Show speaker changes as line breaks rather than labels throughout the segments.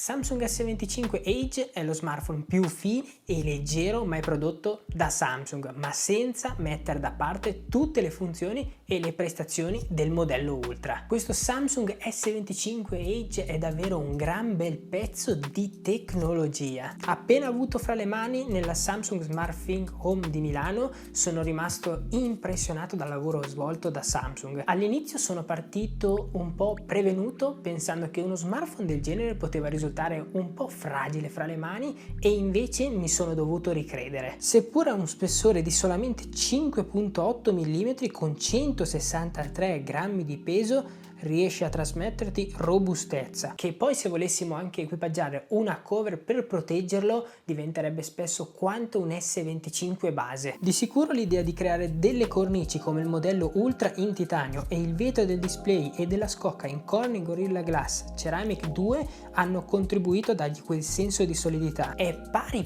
Samsung S25 Edge è lo smartphone più fine e leggero mai prodotto da Samsung, ma senza mettere da parte tutte le funzioni e le prestazioni del modello Ultra. Questo Samsung S25 Edge è davvero un gran bel pezzo di tecnologia. Appena avuto fra le mani nella Samsung SmartThings Home di Milano, sono rimasto impressionato dal lavoro svolto da Samsung. All'inizio sono partito un po' prevenuto, pensando che uno smartphone del genere poteva risultare un po' fragile fra le mani, e invece mi sono dovuto ricredere. Seppur ha uno spessore di solamente 5.8 mm con 163 grammi di peso, riesce a trasmetterti robustezza, che poi se volessimo anche equipaggiare una cover per proteggerlo diventerebbe spesso quanto un S25 base. Di sicuro l'idea di creare delle cornici come il modello Ultra in titanio e il vetro del display e della scocca in Corning Gorilla Glass Ceramic 2 hanno contribuito a dargli quel senso di solidità. È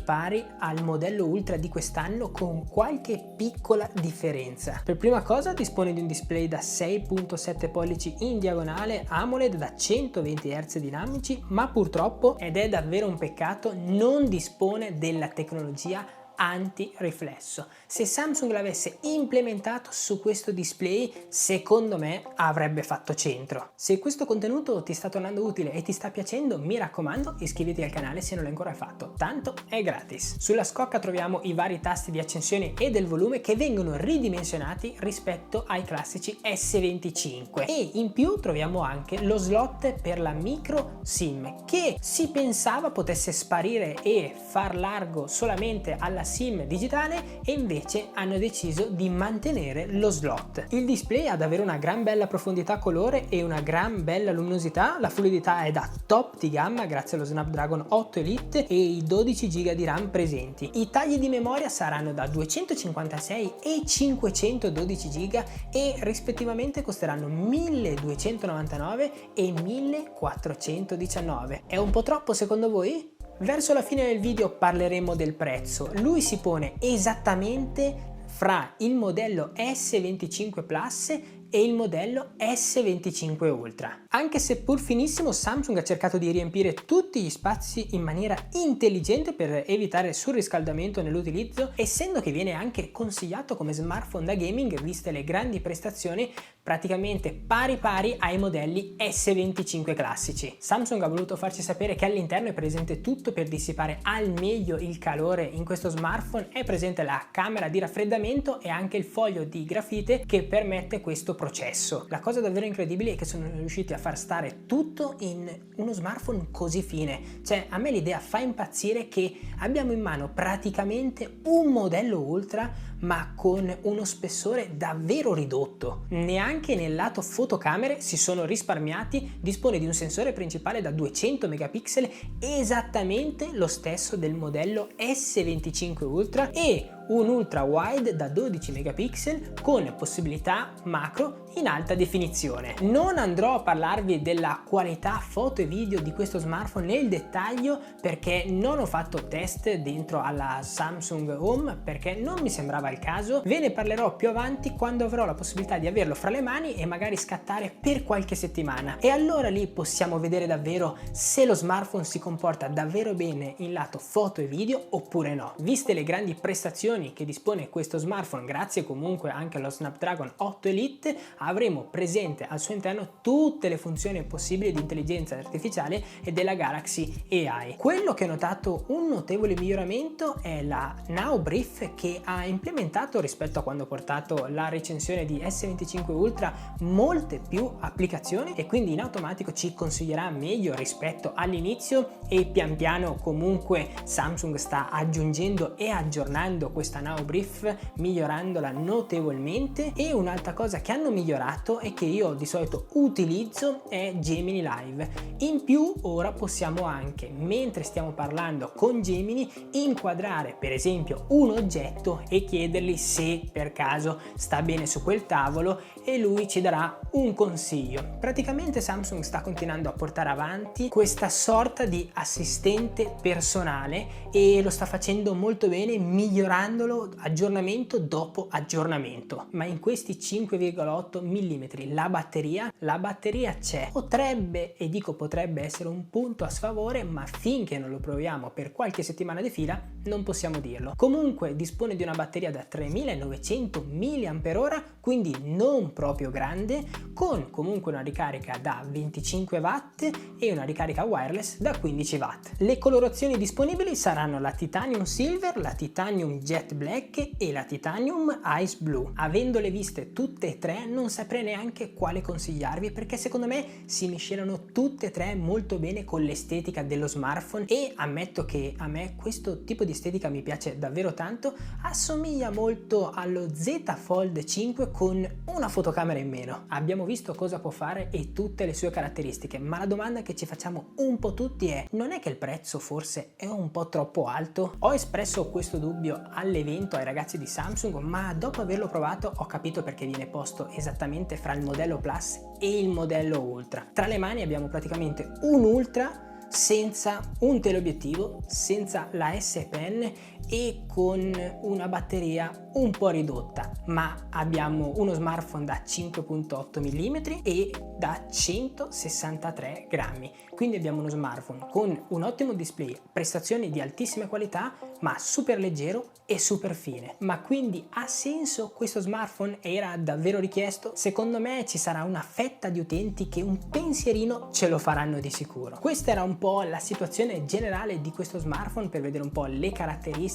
pari al modello Ultra di quest'anno, con qualche piccola differenza. Per prima cosa dispone di un display da 6.7 pollici in diagonale AMOLED da 120 Hz dinamici, ma purtroppo, ed è davvero un peccato, non dispone della tecnologia anti-riflesso. Se Samsung l'avesse implementato su questo display, secondo me avrebbe fatto centro. Se questo contenuto ti sta tornando utile e ti sta piacendo, mi raccomando, iscriviti al canale se non l'hai ancora fatto, tanto è gratis. Sulla scocca troviamo i vari tasti di accensione e del volume che vengono ridimensionati rispetto ai classici S25, e in più troviamo anche lo slot per la micro SIM, che si pensava potesse sparire e far largo solamente alla SIM digitale, e invece hanno deciso di mantenere lo slot. Il display ha davvero una gran bella profondità colore e una gran bella luminosità. La fluidità è da top di gamma grazie allo Snapdragon 8 Elite e i 12 GB di RAM presenti. I tagli di memoria saranno da 256 e 512 GB e rispettivamente costeranno 1299 e 1419. È un po' troppo secondo voi? Verso la fine del video parleremo del prezzo. Lui si pone esattamente fra il modello S25 Plus e il modello S25 Ultra. Anche se pur finissimo, Samsung ha cercato di riempire tutti gli spazi in maniera intelligente per evitare surriscaldamento nell'utilizzo, essendo che viene anche consigliato come smartphone da gaming viste le grandi prestazioni, praticamente pari ai modelli S25 classici. Samsung ha voluto farci sapere che all'interno è presente tutto per dissipare al meglio il calore in questo smartphone. È presente la camera di raffreddamento e anche il foglio di grafite che permette questo processo. La cosa davvero incredibile è che sono riusciti a far stare tutto in uno smartphone così fine. Cioè, a me l'idea fa impazzire che abbiamo in mano praticamente un modello Ultra ma con uno spessore davvero ridotto. Neanche nel lato fotocamere si sono risparmiati, dispone di un sensore principale da 200 megapixel, esattamente lo stesso del modello S25 Ultra, e un ultra wide da 12 megapixel con possibilità macro in alta definizione. Non andrò a parlarvi della qualità foto e video di questo smartphone nel dettaglio, perché non ho fatto test dentro alla Samsung Home, perché non mi sembrava il caso. Ve ne parlerò più avanti quando avrò la possibilità di averlo fra le mani e magari scattare per qualche settimana, e allora lì possiamo vedere davvero se lo smartphone si comporta davvero bene in lato foto e video oppure no. Viste le grandi prestazioni che dispone questo smartphone, grazie comunque anche allo Snapdragon 8 Elite, avremo presente al suo interno tutte le funzioni possibili di intelligenza artificiale e della Galaxy AI. Quello che ho notato un notevole miglioramento è la Now Brief, che ha implementato rispetto a quando ho portato la recensione di S25 Ultra molte più applicazioni, e quindi in automatico ci consiglierà meglio rispetto all'inizio, e pian piano comunque Samsung sta aggiungendo e aggiornando questa Now Brief, migliorandola notevolmente. E un'altra cosa che hanno migliorato e che io di solito utilizzo è Gemini Live. In più ora possiamo anche, mentre stiamo parlando con Gemini, inquadrare per esempio un oggetto e chiedergli se per caso sta bene su quel tavolo, e lui ci darà un consiglio. Praticamente Samsung sta continuando a portare avanti questa sorta di assistente personale, e lo sta facendo molto bene, migliorando utilizzandolo aggiornamento dopo aggiornamento. Ma in questi 5,8 mm la batteria c'è. Potrebbe, e dico potrebbe, essere un punto a sfavore, ma finché non lo proviamo per qualche settimana di fila non possiamo dirlo. Comunque dispone di una batteria da 3900 mAh, quindi non proprio grande, con comunque una ricarica da 25 watt e una ricarica wireless da 15 watt. Le colorazioni disponibili saranno la Titanium Silver, la Titanium Jet Black e la Titanium Ice Blue. Avendole viste tutte e tre non saprei neanche quale consigliarvi, perché secondo me si miscelano tutte e tre molto bene con l'estetica dello smartphone, e ammetto che a me questo tipo di estetica mi piace davvero tanto. Assomiglia molto allo Z Fold 5 con una fotocamera in meno. Abbiamo visto cosa può fare e tutte le sue caratteristiche, ma la domanda che ci facciamo un po' tutti è: non è che il prezzo forse è un po' troppo alto? Ho espresso questo dubbio all'evento ai ragazzi di Samsung, ma dopo averlo provato ho capito perché viene posto esattamente fra il modello Plus e il modello Ultra. Tra le mani abbiamo praticamente un Ultra senza un teleobiettivo, senza la S Pen e con una batteria un po' ridotta, ma abbiamo uno smartphone da 5,8 mm e da 163 grammi, quindi abbiamo uno smartphone con un ottimo display, prestazioni di altissima qualità, ma super leggero e super fine. Ma quindi ha senso questo smartphone? Era davvero richiesto? Secondo me ci sarà una fetta di utenti che un pensierino ce lo faranno di sicuro. Questa era un po' la situazione generale di questo smartphone, per vedere un po' le caratteristiche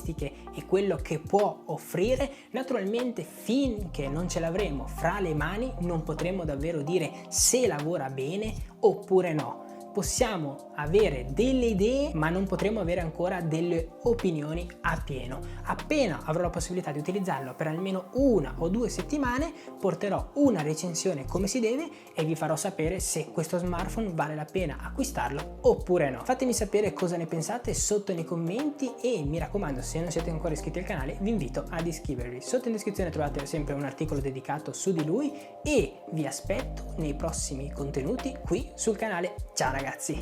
e quello che può offrire. Naturalmente finché non ce l'avremo fra le mani non potremo davvero dire se lavora bene oppure no. Possiamo avere delle idee, ma non potremo avere ancora delle opinioni a pieno. Appena avrò la possibilità di utilizzarlo per almeno 1 o 2 settimane, porterò una recensione come si deve e vi farò sapere se questo smartphone vale la pena acquistarlo oppure no. Fatemi sapere cosa ne pensate sotto nei commenti e mi raccomando, se non siete ancora iscritti al canale vi invito ad iscrivervi. Sotto in descrizione trovate sempre un articolo dedicato su di lui e vi aspetto nei prossimi contenuti qui sul canale. Ciao ragazzi!